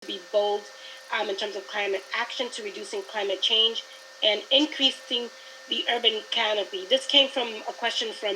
be bold in terms of climate action to reducing climate change and increasing the urban canopy. This came from a question from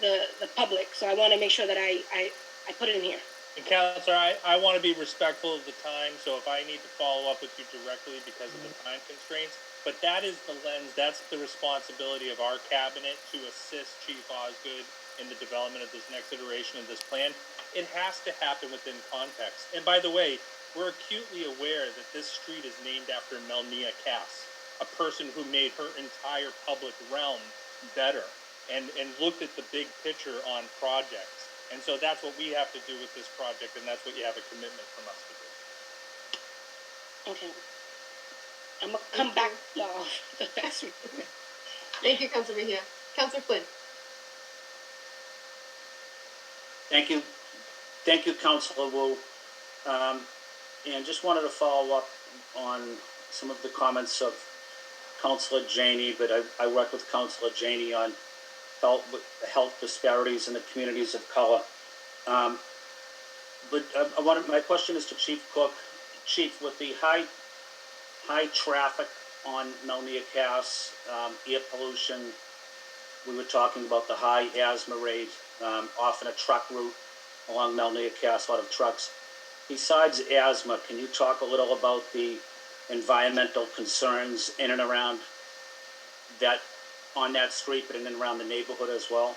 the public, so I want to make sure that I put it in here. And Counselor, I want to be respectful of the time, so if I need to follow up with you directly because of the time constraints, but that is the lens, that's the responsibility of our cabinet to assist Chief Osgood in the development of this next iteration of this plan. It has to happen within context. And by the way, we're acutely aware that this street is named after Melnea Cass, a person who made her entire public realm better and looked at the big picture on projects. And so that's what we have to do with this project, and that's what you have a commitment from us to do. Okay. I'm going to come back the next week. Thank you, Councilor Mejia. Councilor Flynn. Thank you. Thank you, Councilor Wu. And just wanted to follow up on some of the comments of Councilor Janey, but I worked with Councilor Janey on health disparities in the communities of color. But my question is to Chief Cook. Chief, with the high traffic on Melnea Cass, air pollution, we were talking about the high asthma rate, often a truck route along Melnea Cass, a lot of trucks. Besides asthma, can you talk a little about the environmental concerns in and around that, on that street, but in and around the neighborhood as well?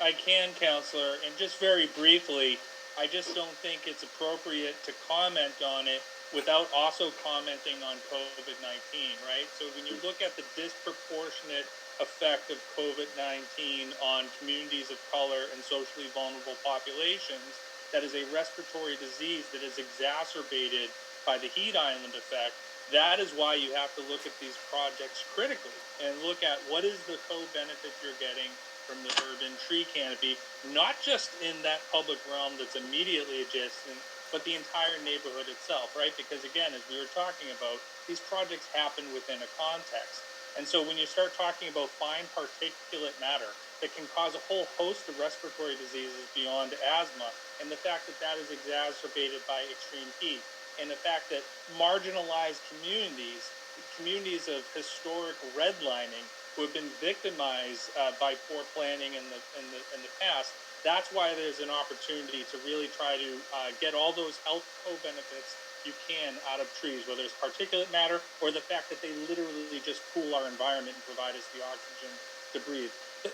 I can, Counselor, and just very briefly, I just don't think it's appropriate to comment on it without also commenting on COVID-19, right? So when you look at the disproportionate effect of COVID-19 on communities of color and socially vulnerable populations, that is a respiratory disease that is exacerbated by the heat island effect. That is why you have to look at these projects critically and look at what is the co-benefit you're getting from the urban tree canopy, not just in that public realm that's immediately adjacent, but the entire neighborhood itself, right? Because again, as we were talking about, these projects happen within a context. And so when you start talking about fine particulate matter that can cause a whole host of respiratory diseases beyond asthma, and the fact that that is exacerbated by extreme heat, and the fact that marginalized communities of historic redlining who have been victimized by poor planning in the past, that's why there's an opportunity to really try to get all those health co-benefits you can out of trees, whether it's particulate matter or the fact that they literally just cool our environment and provide us the oxygen to breathe.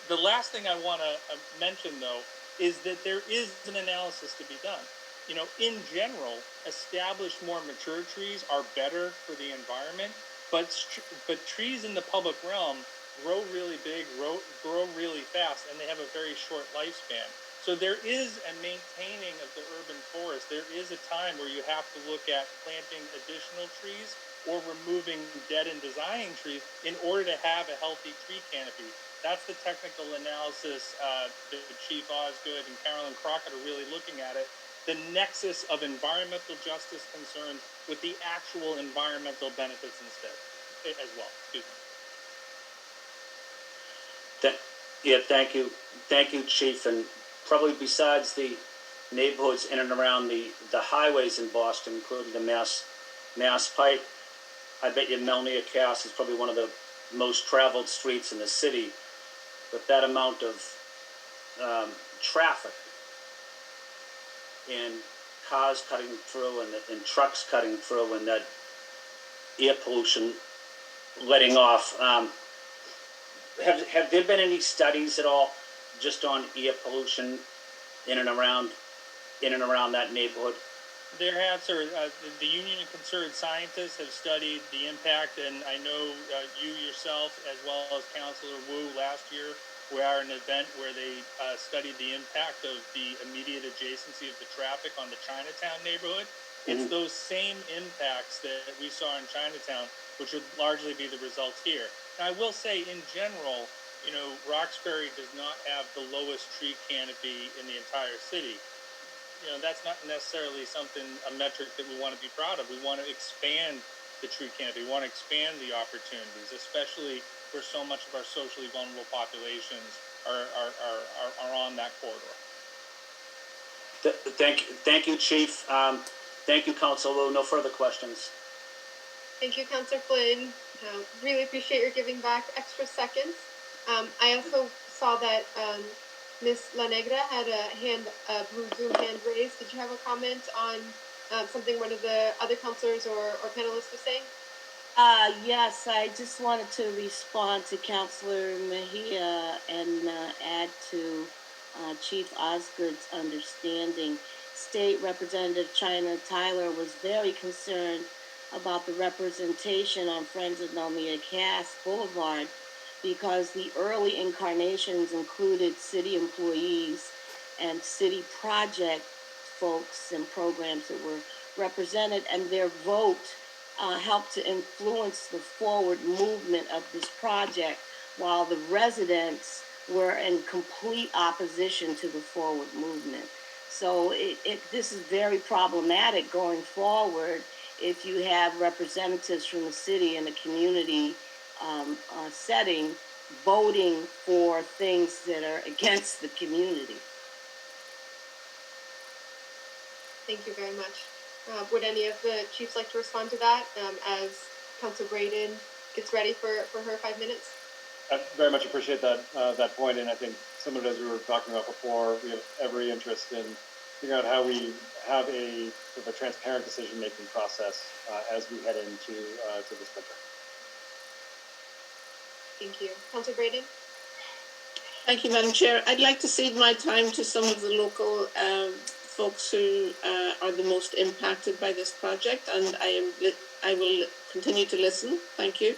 The last thing I want to mention, though, is that there is an analysis to be done. You know, in general, established, more mature trees are better for the environment, but trees in the public realm grow really big, grow really fast, and they have a very short lifespan. So there is a maintaining of the urban forest. There is a time where you have to look at planting additional trees or removing dead and dying trees in order to have a healthy tree canopy. That's the technical analysis that Chief Osgood and Carolyn Crockett are really looking at it. The nexus of environmental justice concerns with the actual environmental benefits instead, as well. Excuse me. Thank you, Chief. And probably besides the neighborhoods in and around the highways in Boston, including the Mass Pike, I bet you Melnea Cass is probably one of the most traveled streets in the city. With that amount of traffic and cars cutting through and trucks cutting through and that air pollution letting off, have there been any studies at all just on air pollution in and around that neighborhood? There have, sir. The Union of Concerned Scientists have studied the impact, and I know you yourself, as well as Councilor Wu, last year were at an event where they studied the impact of the immediate adjacency of the traffic on the Chinatown neighborhood. It's those same impacts that we saw in Chinatown, which would largely be the results here. Now, I will say, in general, you know, Roxbury does not have the lowest tree canopy in the entire city. You know, that's not necessarily a metric that we want to be proud of. We want to expand the tree canopy. We want to expand the opportunities, especially where so much of our socially vulnerable populations are on that corridor. Thank you, Chief. Thank you, Council Wu. No further questions. Thank you, Councillor Flynn. Really appreciate your giving back extra seconds. I also saw that Ms. La Negra had a blue Zoom hand raised. Did you have a comment on something one of the other councillors or panelists was saying? Yes, I just wanted to respond to Councillor Mejia and add to Chief Osgood's understanding. State Representative China Tyler was very concerned about the representation on Friends of Melnea Cass Boulevard because the early incarnations included city employees and city project folks and programs that were represented, and their vote helped to influence the forward movement of this project, while the residents were in complete opposition to the forward movement. So this is very problematic going forward if you have representatives from the city in a community setting voting for things that are against the community. Thank you very much. Would any of the chiefs like to respond to that as Councillor Braden gets ready for her 5 minutes? I very much appreciate that point, and I think similar to as we were talking about before, we have every interest in figuring out how we have a sort of a transparent decision-making process as we head into to this winter. Thank you. Councillor Braden? Thank you, Madam Chair. I'd like to cede my time to some of the local folks who are the most impacted by this project, and I will continue to listen. Thank you.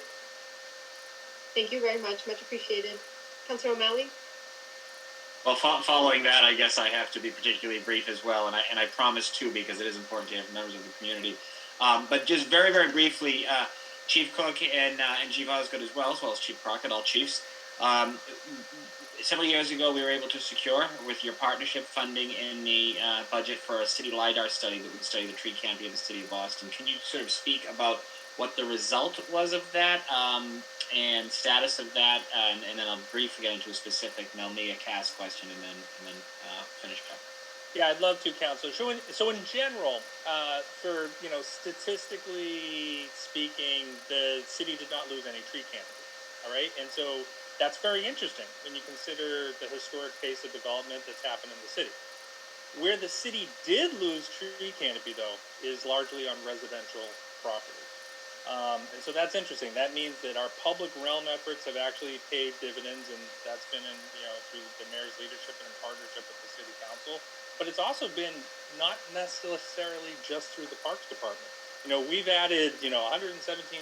Thank you very much. Much appreciated. Councillor O'Malley? Well, following that, I guess I have to be particularly brief as well, and I promise too, because it is important to have members of the community. But just very, very briefly, Chief Cook and Chief Osgood as well as Chief Crockett, all chiefs. Several years ago, we were able to secure, with your partnership, funding in the budget for a city LiDAR study that would study the tree canopy of the city of Boston. Can you sort of speak about what the result was of that and status of that, and then I'll briefly get into a specific Melnea Cass question, and then finish up. Yeah, I'd love to, Councilor. So in general, for statistically speaking, the city did not lose any tree canopy. All right, and so that's very interesting when you consider the historic pace of development that's happened in the city. Where the city did lose tree canopy, though, is largely on residential property. And so that's interesting. That means that our public realm efforts have actually paid dividends, and that's been in, through the mayor's leadership and in partnership with the city council. But it's also been not necessarily just through the Parks Department. We've added, 117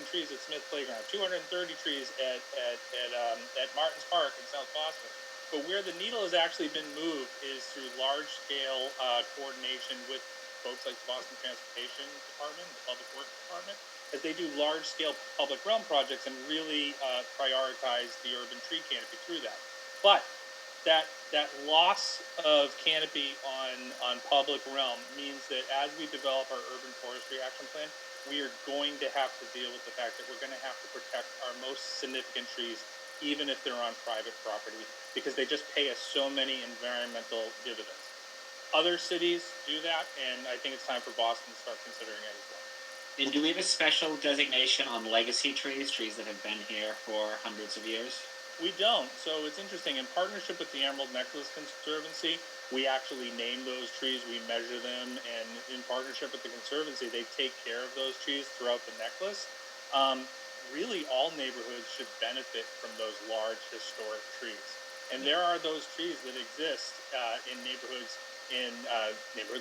trees at Smith Playground, 230 trees at Martin's Park in South Boston. But where the needle has actually been moved is through large-scale coordination with folks like the Boston Transportation Department, the Public Works Department, as they do large-scale public realm projects and really prioritize the urban tree canopy through that. But that loss of canopy on public realm means that as we develop our urban forestry action plan, we are going to have to deal with the fact that we're going to have to protect our most significant trees, even if they're on private property, because they just pay us so many environmental dividends. Other cities do that, and I think it's time for Boston to start considering it as well. And do we have a special designation on legacy trees that have been here for hundreds of years? We don't. So it's interesting. In partnership with the Emerald Necklace Conservancy, we actually name those trees, we measure them, and in partnership with the Conservancy, they take care of those trees throughout the necklace. Really, all neighborhoods should benefit from those large historic trees. And there are those trees that exist in neighborhoods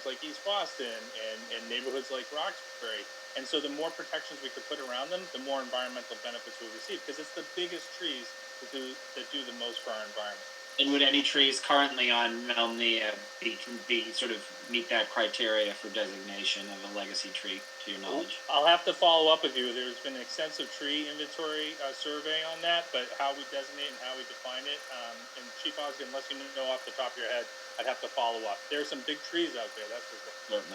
like East Boston and neighborhoods like Roxbury. And so the more protections we could put around them, the more environmental benefits we'll receive, because it's the biggest trees that do the most for our environment. And would any trees currently on Melnea be sort of meet that criteria for designation of a legacy tree, to your knowledge? I'll have to follow up with you. There's been an extensive tree inventory survey on that, but how we designate and how we define it, and Chief Osgood, unless you know off the top of your head, I'd have to follow up. There's some big trees out there, that's for sure.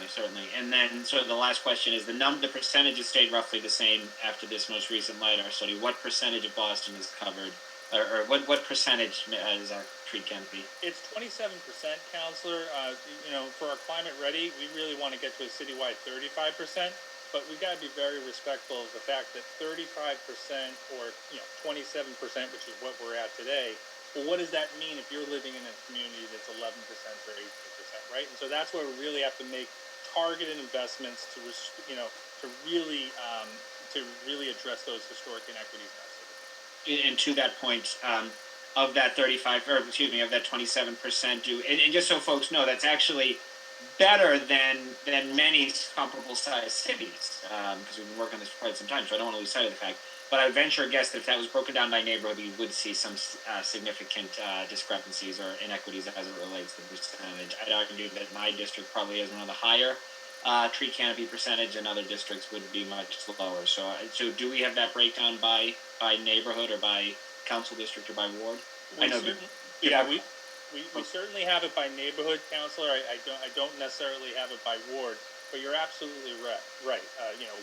Certainly. And then, so the last question is, the percentage has stayed roughly the same after this most recent LiDAR study. What percentage of Boston is covered or what percentage is our tree canopy? It's 27%, Counselor. For our climate ready, we really want to get to a citywide 35%, but we got to be very respectful of the fact that 35% or 27%, which is what we're at today. Well, what does that mean if you're living in a community that's 11% or 18%, right? And so that's where we really have to make targeted investments to really address those historic inequities in our city. And to that point, of that 35, or excuse me, of that 27%, and just so folks know, that's actually better than many comparable sized cities, because we've been working on this for quite some time, so I don't want to lose sight of the fact. But I venture a guess that if that was broken down by neighborhood, we would see some significant discrepancies or inequities as it relates to the percentage. I'd argue that my district probably has one of the higher tree canopy percentage, and other districts would be much lower. So do we have that breakdown by neighborhood or by council district or by ward? We certainly have it by neighborhood, Counselor. I don't necessarily have it by ward, but you're absolutely right.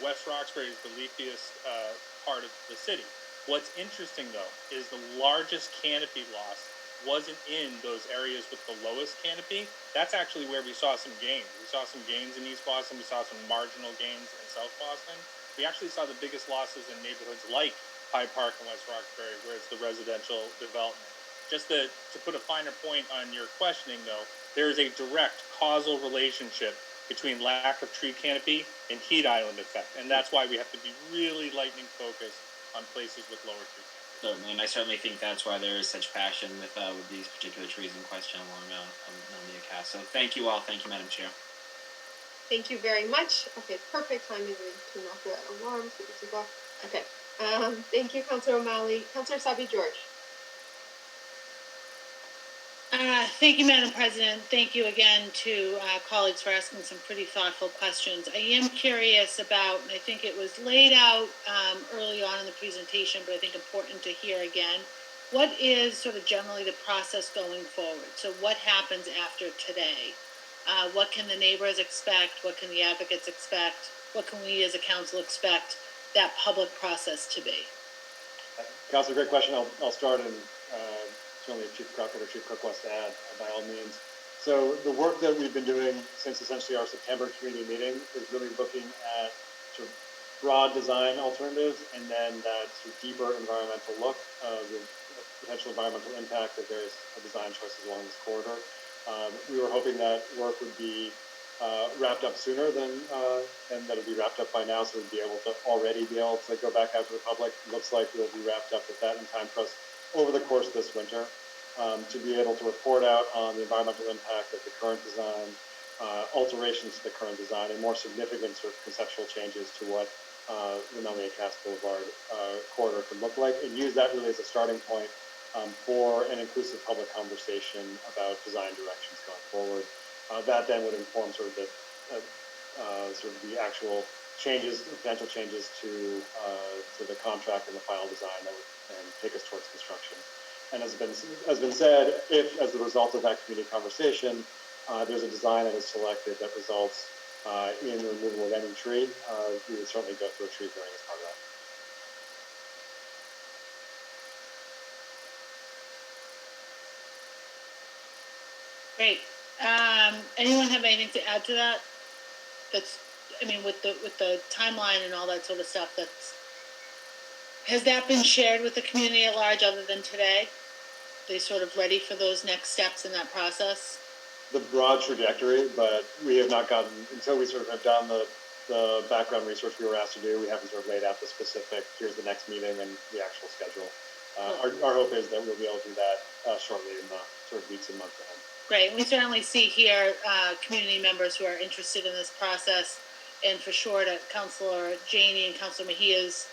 West Roxbury is the leafiest part of the city. What's interesting though is the largest canopy loss wasn't in those areas with the lowest canopy. That's actually where we saw some gains. We saw some gains in East Boston. We saw some marginal gains in South Boston. We actually saw the biggest losses in neighborhoods like Hyde Park and West Roxbury, where it's the residential development. Just to put a finer point on your questioning, though, there is a direct causal relationship between lack of tree canopy and heat island effect, and that's why we have to be really lightning focused on places with lower tree canopy. Certainly, and I certainly think that's why there is such passion with these particular trees in question along Melnea Cast. So thank you all. Thank you, Madam Chair. Thank you very much. Okay, perfect timing to turn off the alarm so we can go. Okay. Thank you, Councilor O'Malley. Councilor Sabi George. Thank you, Madam President. Thank you again to colleagues for asking some pretty thoughtful questions. I am curious about, and I think it was laid out early on in the presentation, but I think important to hear again, what is sort of generally the process going forward? So what happens after today? What can the neighbors expect? What can the advocates expect? What can we as a council expect that public process to be? Councilor, great question. I'll start, and certainly if Chief Crockett or Chief Cook wants to add, by all means. So the work that we've been doing since essentially our September community meeting is really looking at sort of broad design alternatives and then that sort of deeper environmental look of the potential environmental impact of various design choices along this corridor. We were hoping that work would be wrapped up sooner than that it would be wrapped up by now, so we'd be able to already be able to go back out to the public. It looks like we'll be wrapped up with that in time for us over the course of this winter, to be able to report out on the environmental impact of the current design, alterations to the current design, and more significant sort of conceptual changes to what the Melnea Cast Boulevard corridor could look like, and use that really as a starting point for an inclusive public conversation about design directions going forward. That then would inform sort of the actual changes, potential changes to the contract and the final design that would take us towards construction. And as been said, if as a result of that community conversation, there's a design that is selected that results in the removal of any tree, we would certainly go through a tree clearing as part of that. Great. Anyone have anything to add to that? With the timeline and all that sort of stuff, has that been shared with the community at large other than today? They sort of ready for those next steps in that process? The broad trajectory, but we have not gotten, until we sort of have done the background research we were asked to do, we haven't sort of laid out the specific, here's the next meeting and the actual schedule. Our hope is that we'll be able to do that shortly in the sort of weeks and months ahead. Great. We certainly see here community members who are interested in this process, and for sure to Councilor Janey and Councilor Mejia's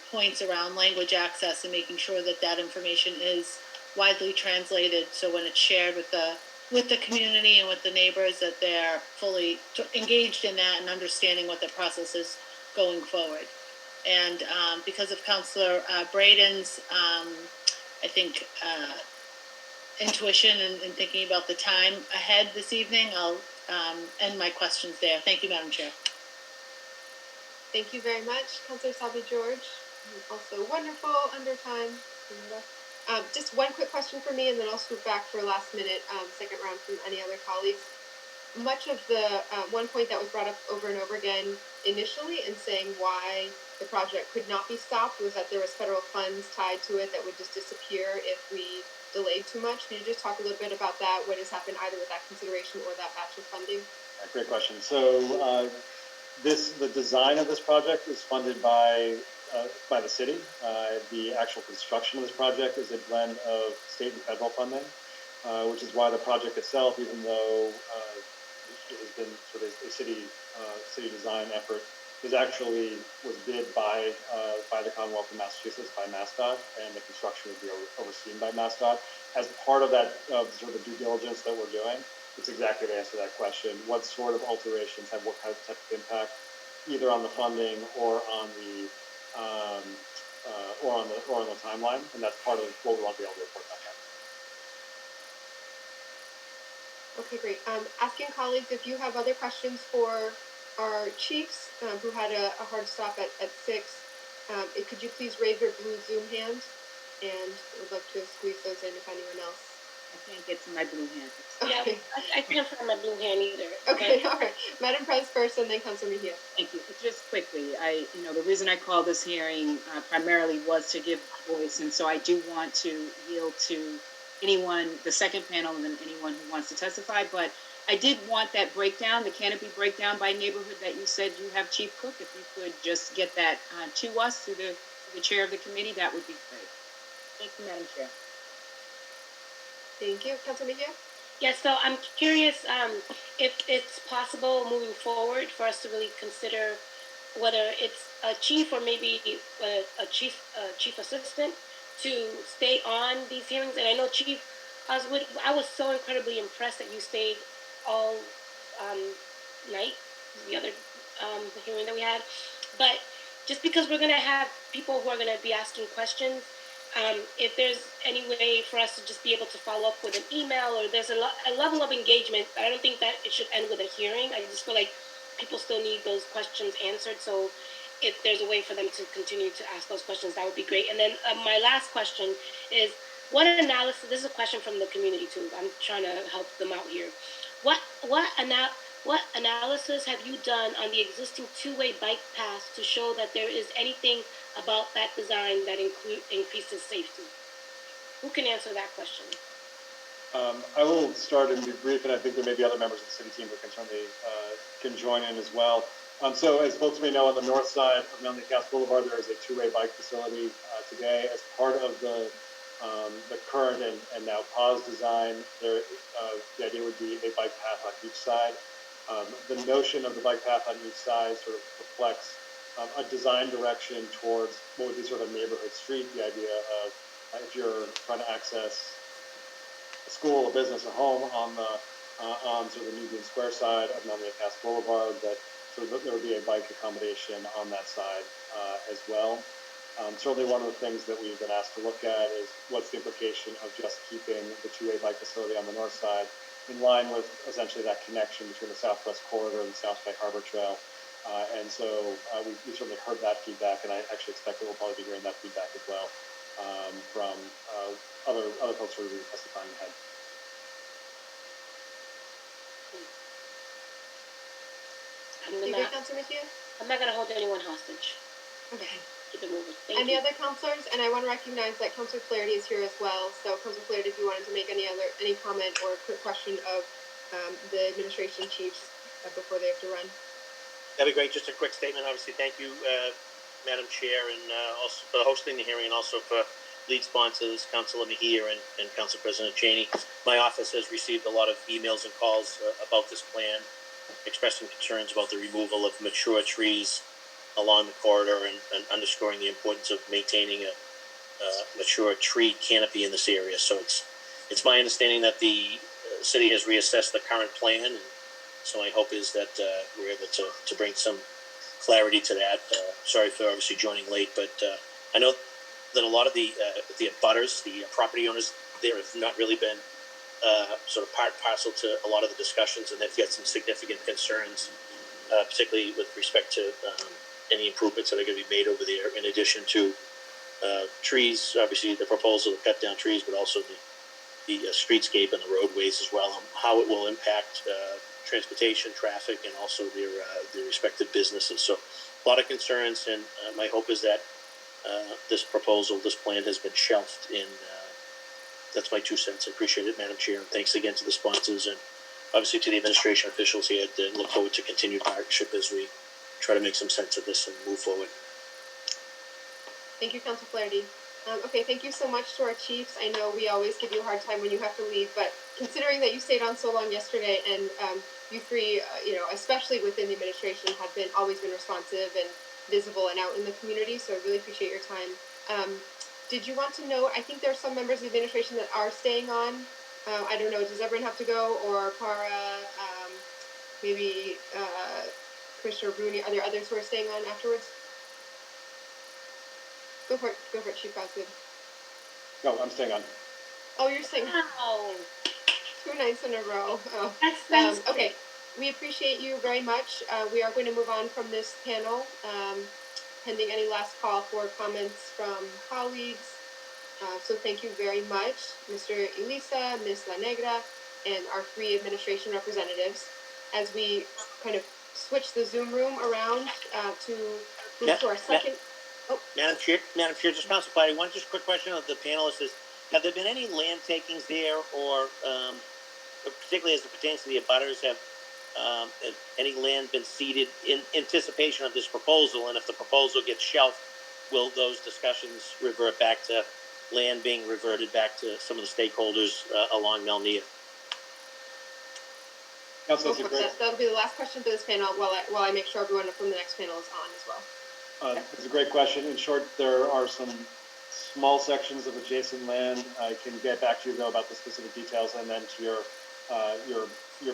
points around language access and making sure that that information is widely translated, so when it's shared with the community and with the neighbors, that they're fully engaged in that and understanding what the process is going forward. And because of Councilor Braden's, I think, intuition and thinking about the time ahead this evening, I'll end my questions there. Thank you, Madam Chair. Thank you very much, Councilor Sabi George. Also wonderful under time. Just one quick question for me, and then I'll swoop back for a last minute second round from any other colleagues. Much of the one point that was brought up over and over again initially in saying why the project could not be stopped was that there was federal funds tied to it that would just disappear if we delayed too much. Can you just talk a little bit about that, what has happened either with that consideration or that batch of funding? Great question. So the design of this project is funded by the city. The actual construction of this project is a blend of state and federal funding, which is why the project itself, even though it has been sort of a city design effort, was bid by the Commonwealth of Massachusetts, by MassDOT, and the construction would be overseen by MassDOT. As part of that sort of due diligence that we're doing, it's exactly to answer that question. What sort of alterations have what type of impact, either on the funding or on the timeline, and that's part of what we want to be able to report back on. Okay, great. Asking colleagues if you have other questions for our chiefs who had a hard stop at 6. Could you please raise your blue Zoom hand? And would love to squeeze those in if anyone else. I can't get to my blue hand. Okay. Yeah, I can't find my blue hand either. Okay, all right. Madam Pres first, and then Councilor Mejia. Thank you. Just quickly, the reason I called this hearing primarily was to give voice, and so I do want to yield to anyone, the second panel, and then anyone who wants to testify. But I did want that breakdown, the canopy breakdown by neighborhood that you said you have, Chief Cook. If you could just get that to us through the chair of the committee, that would be great. Thank you, Madam Chair. Thank you, Councilor Mejia. Yes, so I'm curious if it's possible moving forward for us to really consider whether it's a chief or maybe a chief assistant to stay on these hearings. And I know Chief Osgood, I was so incredibly impressed that you stayed all night, the other hearing that we had. But just because we're going to have people who are going to be asking questions, if there's any way for us to just be able to follow up with an email, or there's a level of engagement, I don't think that it should end with a hearing. I just feel like people still need those questions answered. So if there's a way for them to continue to ask those questions, that would be great. And then my last question is, what analysis, this is a question from the community too, I'm trying to help them out here. What analysis have you done on the existing two-way bike path to show that there is anything about that design that increases safety? Who can answer that question? I will start and be brief, and I think there may be other members of the city team who can certainly can join in as well. So as folks may know, on the north side of Melnea Boulevard, there is a two-way bike facility today. As part of the current and now paused design, the idea would be a bike path on each side. The notion of the bike path on each side sort of reflects a design direction towards what would be sort of neighborhood street. The idea of if you're trying to access a school, a business, a home on sort of the Union Square side of Melnea Boulevard, that sort of there would be a bike accommodation on that side as well. Certainly one of the things that we've been asked to look at is what's the implication of just keeping the two-way bike facility on the north side in line with essentially that connection between the Southwest Corridor and the South Bay Harbor Trail. And so we certainly heard that feedback, and I actually expect that we'll probably be hearing that feedback as well from other folks who are really testifying ahead. I'm not going to hold anyone hostage. Okay. Keep it moving. Any other councilors? And I want to recognize that Councilor Flaherty is here as well. So Councilor Flaherty, if you wanted to make any comment or a quick question of the administration chiefs before they have to run. That'd be great. Just a quick statement. Obviously, thank you, Madam Chair, and also for hosting the hearing, and also for lead sponsors, Councilor Mejia and Council President Cheney. My office has received a lot of emails and calls about this plan, expressing concerns about the removal of mature trees along the corridor and underscoring the importance of maintaining a mature tree canopy in this area. So it's my understanding that the city has reassessed the current plan, and so my hope is that we're able to bring some clarity to that. Sorry for obviously joining late, but I know that a lot of the abutters, the property owners there, have not really been sort of part and parcel to a lot of the discussions, and they've got some significant concerns, particularly with respect to any improvements that are going to be made over there, in addition to trees, obviously the proposal to cut down trees, but also the streetscape and the roadways as well, and how it will impact transportation, traffic, and also their respective businesses. So a lot of concerns, and my hope is that this plan has been shelved. And that's my 2 cents. I appreciate it, Madam Chair, and thanks again to the sponsors and obviously to the administration officials here. And look forward to continued partnership as we try to make some sense of this and move forward. Thank you, Councilor Flaherty. Okay, thank you so much to our chiefs. I know we always give you a hard time when you have to leave, but considering that you stayed on so long yesterday, and you three, especially within the administration, have always been responsive and visible and out in the community, so I really appreciate your time. Did you want to know, I think there are some members of the administration that are staying on. I don't know, does everyone have to go, or Para, maybe Commissioner Bruni, are there others who are staying on afterwards? Go for it, Chief Osgood. No, I'm staying on. Oh, you're staying. Wow. 2 nights in a row. Oh. That's okay, we appreciate you very much. We are going to move on from this panel, pending any last call for comments from colleagues. So thank you very much, Mr. Elisa, Ms. La Negra, and our 3 administration representatives. As we kind of switch the Zoom room around to move to our second. Madam Chair, just Council Flaherty, one just quick question of the panelists is, have there been any land takings there, or particularly as it pertains to the abutters, have any land been ceded in anticipation of this proposal? And if the proposal gets shelved, will those discussions revert back to land being reverted back to some of the stakeholders along Melnea? That'll be the last question for this panel while I make sure everyone from the next panel is on as well. It's a great question. In short, there are some small sections of adjacent land. I can get back to you though about the specific details, and then to your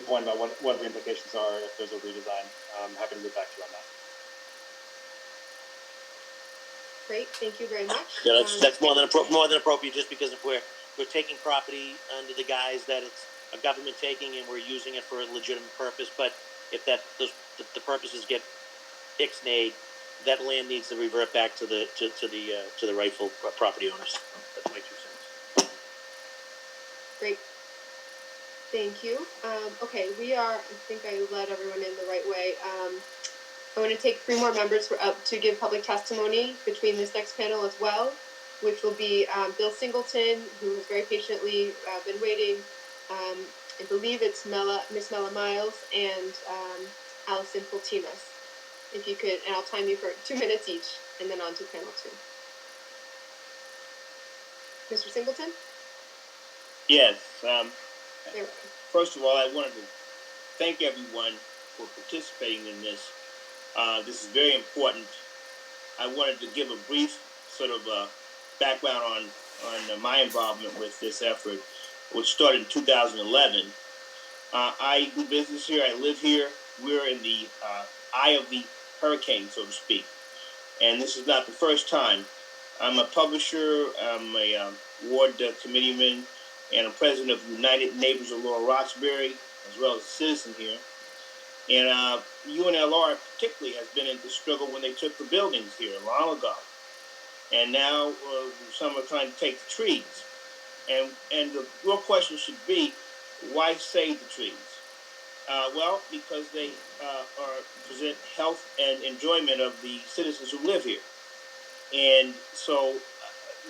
point about what the implications are if there's a redesign. I'm happy to get back to you on that. Great, thank you very much. Yeah, that's more than appropriate. Just because if we're taking property under the guise that it's a government taking and we're using it for a legitimate purpose, but if the purposes get ixnayed, that land needs to revert back to the rightful property owners. That's my 2 cents. Great. Thank you. Okay, I think I led everyone in the right way. I want to take 3 more members to give public testimony between this next panel as well, which will be Bill Singleton, who has very patiently been waiting. I believe it's Miss Mella Miles and Allison Fultinas. If you could, and I'll time you for 2 minutes each, and then on to panel 2. Mr. Singleton? Yes. First of all, I wanted to thank everyone for participating in this. This is very important. I wanted to give a brief sort of background on my involvement with this effort, which started in 2011. I do business here. I live here. We're in the eye of the hurricane, so to speak. And this is not the first time. I'm a publisher, I'm a ward committeeman, and I'm president of United Neighbors of Lower Roxbury, as well as a citizen here. And UNLR particularly has been in the struggle when they took the buildings here long ago. And now some are trying to take the trees. And the real question should be, why save the trees? Well, because they present health and enjoyment of the citizens who live here. And so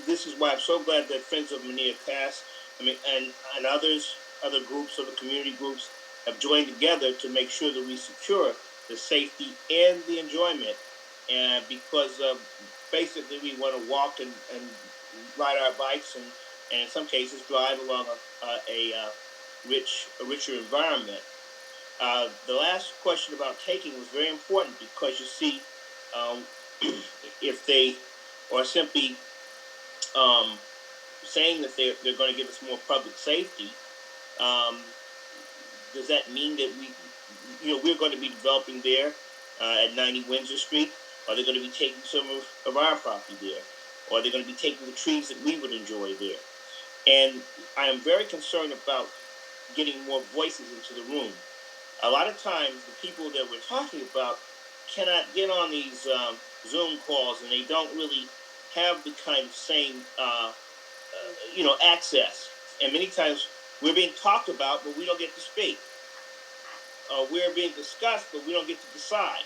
this is why I'm so glad that Friends of Melnea Pass, and other groups, other community groups, have joined together to make sure that we secure the safety and the enjoyment. And because basically we want to walk and ride our bikes and in some cases drive along a richer environment. The last question about taking was very important because you see, if they are simply saying that they're going to give us more public safety, does that mean that we're going to be developing there at 90 Windsor Street? Are they going to be taking some of our property there? Or are they going to be taking the trees that we would enjoy there? And I am very concerned about getting more voices into the room. A lot of times, the people that we're talking about cannot get on these Zoom calls, and they don't really have the kind of same, access. And many times we're being talked about, but we don't get to speak. We're being discussed, but we don't get to decide.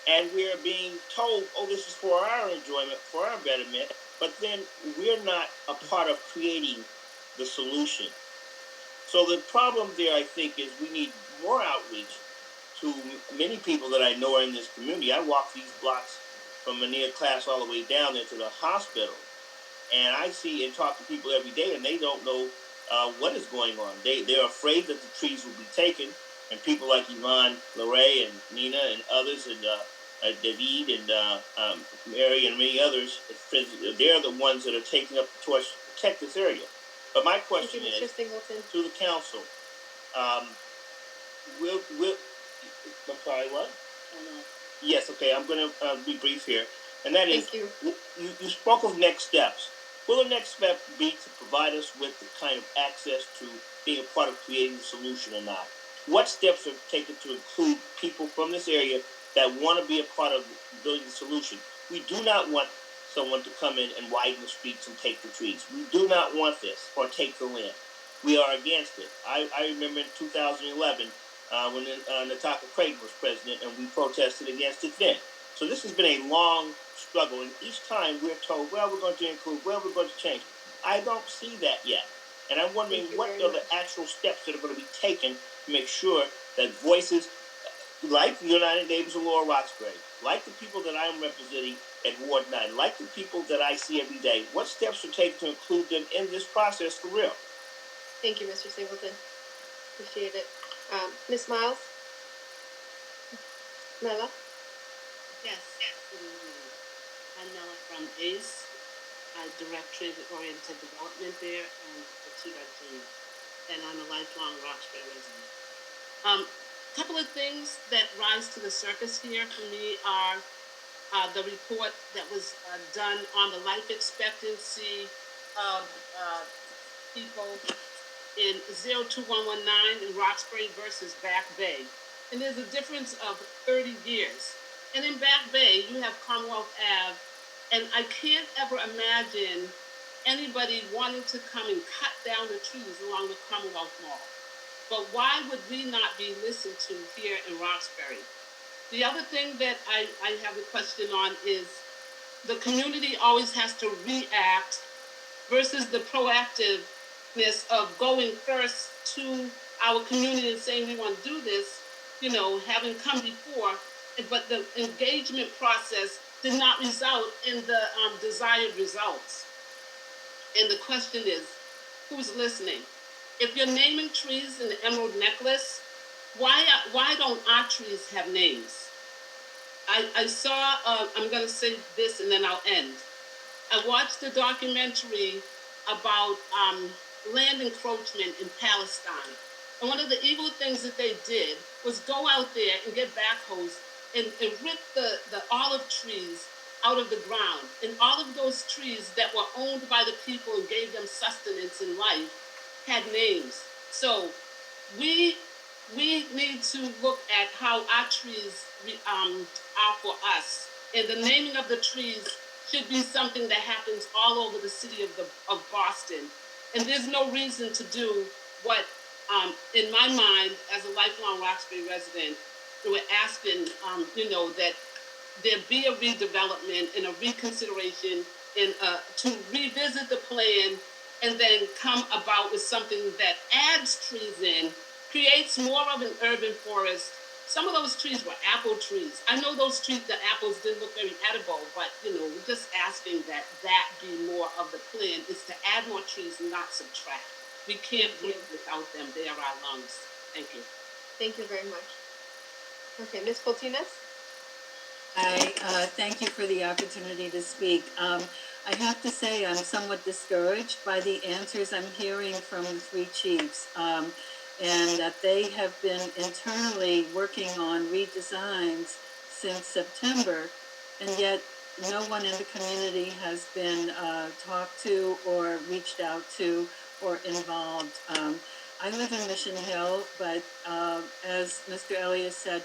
And we're being told, oh, this is for our enjoyment, for our betterment, but then we're not a part of creating the solution. So the problem there, I think, is we need more outreach to many people that I know are in this community. I walk these blocks from Melnea class all the way down into the hospital, and I see and talk to people every day, and they don't know what is going on. They're afraid that the trees will be taken, and people like Yvonne, Lorraine, and Nina, and others, and David, and Mary, and many others, they're the ones that are taking up the torch to protect this area. But my question Thank you, is Mr. Singleton. to the council: will I'm sorry, what? Yes, okay, I'm going to be brief here. And that is, Thank you. you spoke of next steps. Will the next step be to provide us with the kind of access to being a part of creating the solution or not? What steps are taken to include people from this area that want to be a part of building the solution? We do not want someone to come in and widen the streets and take the trees. We do not want this, or take the land. We are against it. I remember in 2011, when Nataka Creighton was president, and we protested against it then. So this has been a long struggle, and each time we're told, well, we're going to include, well, we're going to change. I don't see that yet. And I'm wondering what are the actual steps that are going to be taken to make sure that voices like the United Neighbors of Lower Roxbury, like the people that I'm representing at Ward 9, like the people that I see every day, what steps are taken to include them in this process for real? Thank you, Mr. Singleton. Appreciate it. Ms. Miles? Mela? Yes. Good evening. I'm Mela from ACE. I direct transit-oriented development there and the TDAR team, and I'm a lifelong Roxbury resident. Couple of things that rise to the surface here for me are the report that was done on the life expectancy of people in 02119 in Roxbury versus Back Bay. And there's a difference of 30 years. And in Back Bay, you have Commonwealth Ave, and I can't ever imagine anybody wanting to come and cut down the trees along the Commonwealth Mall. But why would we not be listened to here in Roxbury? The other thing that I have a question on is the community always has to react versus the proactiveness of going first to our community and saying we want to do this, having come before, but the engagement process did not result in the desired results. And the question is, who's listening? If you're naming trees in the Emerald Necklace, why don't our trees have names? I saw, I'm going to say this and then I'll end. I watched a documentary about land encroachment in Palestine. And one of the evil things that they did was go out there and get backhoes and rip the olive trees out of the ground. And all of those trees that were owned by the people and gave them sustenance in life had names. So we need to look at how our trees are for us. And the naming of the trees should be something that happens all over the city of Boston. And there's no reason to do what, in my mind, as a lifelong Roxbury resident, we're asking, that there be a redevelopment and a reconsideration and to revisit the plan and then come about with something that adds trees in, creates more of an urban forest. Some of those trees were apple trees. I know those trees, the apples didn't look very edible, but we're just asking that be more of the plan, is to add more trees and not subtract. We can't breathe without them. They are our lungs. Thank you. Thank you very much. Okay, Ms. Coltinas? Thank you for the opportunity to speak. I have to say I'm somewhat discouraged by the answers I'm hearing from the three chiefs, and that they have been internally working on redesigns since September, and yet no one in the community has been talked to or reached out to or involved. I live in Mission Hill, but as Mr. Elliott said,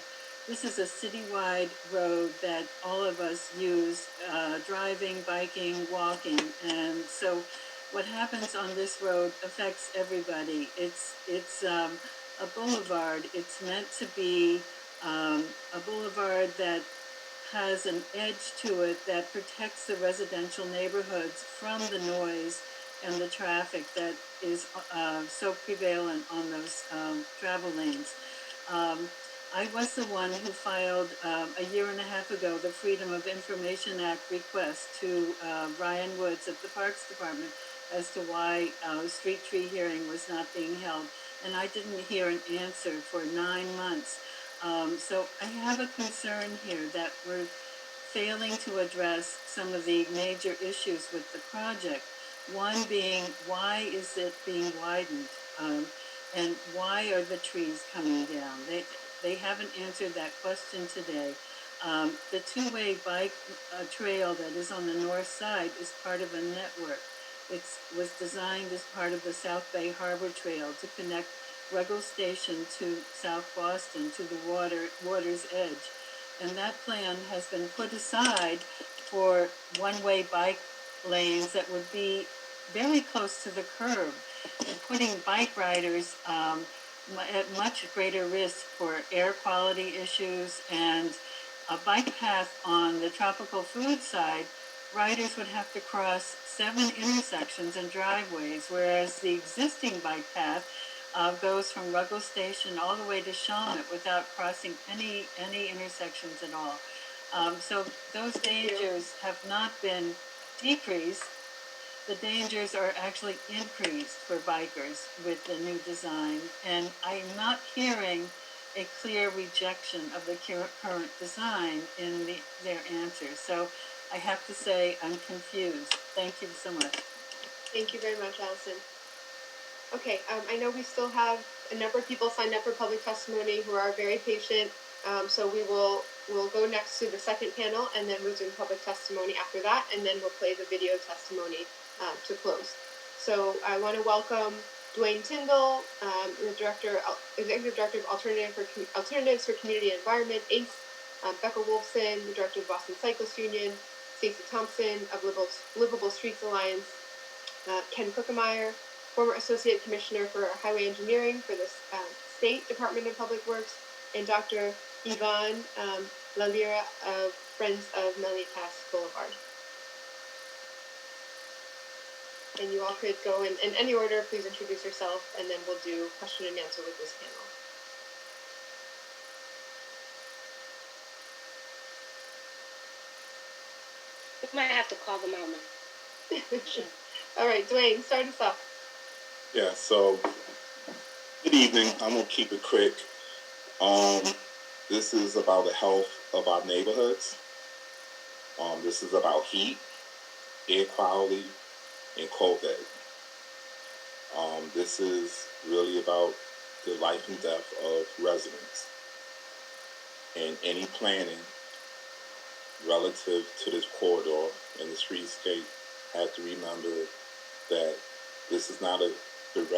this is a citywide road that all of us use, driving, biking, walking. And so what happens on this road affects everybody. It's a boulevard. It's meant to be a boulevard that has an edge to it that protects the residential neighborhoods from the noise and the traffic that is so prevalent on those travel lanes. I was the one who filed a year and a half ago the Freedom of Information Act request to Brian Woods at the Parks Department as to why street tree hearing was not being held. And I didn't hear an answer for 9 months. So I have a concern here that we're failing to address some of the major issues with the project. One being, why is it being widened? And why are the trees coming down? They haven't answered that question today. The two-way bike trail that is on the north side is part of a network. It was designed as part of the South Bay Harbor Trail to connect Ruggles Station to South Boston to the water's edge. And that plan has been put aside for one-way bike lanes that would be very close to the curb, and putting bike riders at much greater risk for air quality issues. And a bike path on the tropical food side, riders would have to cross 7 intersections and driveways, whereas the existing bike path goes from Ruggles Station all the way to Shawmut without crossing any intersections at all. So those dangers have not been decreased. The dangers are actually increased for bikers with the new design. And I'm not hearing a clear rejection of the current design in their answers. So I have to say I'm confused. Thank you so much. Thank you very much, Allison. Okay, I know we still have a number of people signed up for public testimony who are very patient. So we'll go next to the second panel and then resume public testimony after that, and then we'll play the video testimony to close. So I want to welcome Dwayne Tyndall, the Executive Director of Alternatives for Community and Environment, ACE, Becca Wolfson, the Director of Boston Cyclists Union, Stacey Thompson of Livable Streets Alliance, Ken Cookemeyer, former Associate Commissioner for Highway Engineering for the State Department of Public Works, and Dr. Yvonne Lalira of Friends of Melnea Boulevard. And you all could go in any order, please introduce yourself, and then we'll do question and answer with this panel. We might have to call them out now. All right, Dwayne, start us off. Yeah, so good evening. I'm gonna keep it quick. This is about the health of our neighborhoods. This is about heat, air quality, and COVID. This is really about the life and death of residents. And any planning relative to this corridor and the streetscape has to remember that this is not a theoretical